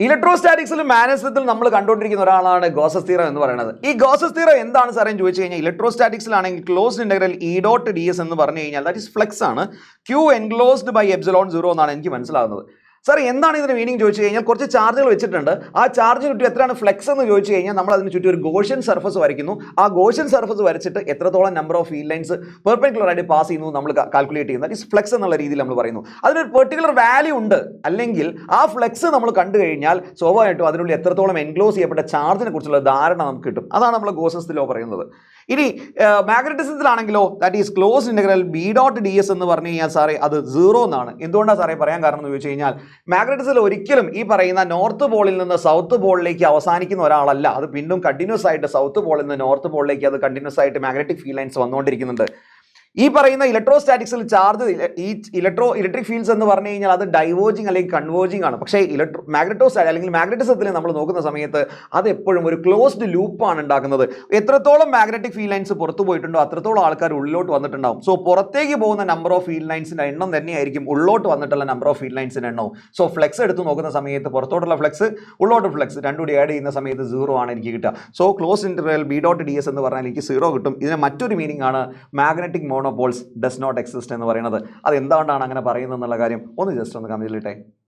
ഇലക്ട്രോസ്റ്റാറ്റിക്സിലും മാഗ്നറ്റിസത്തിൽ നമ്മൾ കണ്ടുകൊണ്ടിരിക്കുന്ന ഒരാളാണ് ഗോസസ് തിയറം എന്ന് പറയുന്നത്. ഈ ഗോസസ് തിയറം എന്താണ് സാറേ എന്ന് ചോദിച്ചു കഴിഞ്ഞാൽ, ഇലക്ട്രോസ്റ്റാറ്റിക്സിലാണെങ്കിൽ closed integral E dot D S എന്ന് പറഞ്ഞു കഴിഞ്ഞാൽ ദാറ്റ് ഇസ് ഫ്ലെക്സ് ആണ്. ക്യൂ എൻക്ലോസ്ഡ് ബൈ എപ്സിലോൺ 0 എന്നാണ് എനിക്ക് മനസ്സിലാകുന്നത്. സാർ എന്താണ് ഇതിന്റെ മീനിങ് ചോദിച്ചു കഴിഞ്ഞാൽ, കുറച്ച് ചാർജുകൾ വെച്ചിട്ടുണ്ട്. ആ ചാർജിന് ചുറ്റും എത്രയാണ് ഫ്ലെക്സ് എന്ന് ചോദിച്ചു കഴിഞ്ഞാൽ നമ്മൾ അതിന് ചുറ്റും ഒരു ഗോഷ്യൻ സർഫസ് വരയ്ക്കുന്നു. ആ ഗോഷ്യൻ സർഫസ് വരച്ചിട്ട് എത്രത്തോളം number of field lines perpendicular ആയിട്ട് പാസ് ചെയ്യുന്നു നമ്മൾ കാൽക്കുലേറ്റ് ചെയ്യുന്നത്. ദാറ്റ് ഇസ് ഫ്ലെക്സ് എന്നുള്ള രീതിയിൽ നമ്മൾ പറയുന്നു. അതിനൊരു പെർട്ടിക്കുലർ വാല്യൂ ഉണ്ട്, അല്ലെങ്കിൽ ആ ഫ്ലെക്സ് നമ്മൾ കണ്ടു കഴിഞ്ഞാൽ സ്വാഭാവികമായിട്ടും അതിനുള്ളിൽ എത്രത്തോളം എൻക്ലോസ് ചെയ്യപ്പെട്ട ചാർജിനെ കുറിച്ചുള്ള ധാരണ നമുക്ക് കിട്ടും. അതാണ് നമ്മൾ ഗോസസ് ലോ പറയുന്നത്. ഇനി മാഗ്നറ്റിസത്തിലാണെങ്കിലോ that is close integral B dot D S എന്ന് പറഞ്ഞു കഴിഞ്ഞാൽ സാറേ അത് 0 എന്നാണ്. എന്തുകൊണ്ടാണ് സാറേ പറയാൻ കാരണം എന്ന് ചോദിച്ചു കഴിഞ്ഞാൽ, മാഗ്നറ്റിസിൽ ഒരിക്കലും ഈ പറയുന്ന നോർത്ത് പോളിൽ നിന്ന് സൗത്ത് പോളിലേക്ക് അവസാനിക്കുന്ന ഒരാളല്ല. അത് വീണ്ടും കണ്ടിന്യൂസ് ആയിട്ട് സൗത്ത് പോളിൽ നിന്ന് നോർത്ത് പോളിലേക്ക് അത് കണ്ടിന്യൂസ് ആയിട്ട് മാഗ്നറ്റിക് ഫീൽഡ് ലൈൻസ് വന്നുകൊണ്ടിരിക്കുന്നുണ്ട്. ഈ പറയുന്ന ഇലക്ട്രോസ്റ്റാറ്റിക്സിൽ ചാർജ് ഈ ഇലക്ട്രിക് ഫീൽഡ്സ് എന്ന് പറഞ്ഞു കഴിഞ്ഞാൽ അത് ഡൈവേർജിങ് അല്ലെങ്കിൽ കൺവേർജിങ് ആണ്. പക്ഷേ അല്ലെങ്കിൽ മാഗ്നറ്റിസത്തിൽ നമ്മൾ നോക്കുന്ന സമയത്ത് അത് എപ്പോഴും ഒരു ക്ലോസ്ഡ് ലൂപ്പാണ് ഉണ്ടാക്കുന്നത്. എത്രത്തോളം മാഗ്നറ്റിക് ഫീൽഡ് ലൈൻസ് പുറത്തു പോയിട്ടുണ്ടോ അത്രത്തോളം ആൾക്കാർ ഉള്ളിലോട്ട് വന്നിട്ടുണ്ടാവും. സോ പുറത്തേക്ക് പോകുന്ന നമ്പർ ഓഫ് ഫീൽഡ് ലൈൻസിന്റെ എണ്ണം തന്നെയായിരിക്കും ഉള്ളോട്ട് വന്നിട്ടുള്ള നമ്പർ ഓഫ് ഫീൽഡ് ലൈൻസിന്റെ എണ്ണവും. സോ ഫ്ലെക്സ് എടുത്ത് നോക്കുന്ന സമയത്ത് പുറത്തോട്ടുള്ള ഫ്ലെക്സ് ഉള്ളോട്ട് ഫ്ലെക്സ് രണ്ടും കൂടി ആഡ് ചെയ്യുന്ന സമയത്ത് 0 ആണ് എനിക്ക് കിട്ടുക. So close interval B dot D S എന്ന് പറഞ്ഞാൽ എനിക്ക് 0 കിട്ടും. ഇതിന് മറ്റൊരു മീനിങ് ആണ് magnetic monopoles does not exist എന്ന് പറയുന്നത്. അത് എന്തുകൊണ്ടാണ് അങ്ങനെ പറയുന്നത് എന്നുള്ള കാര്യം ഒന്ന് ജസ്റ്റ് ഒന്ന് കമന്റിലിട്ടെ.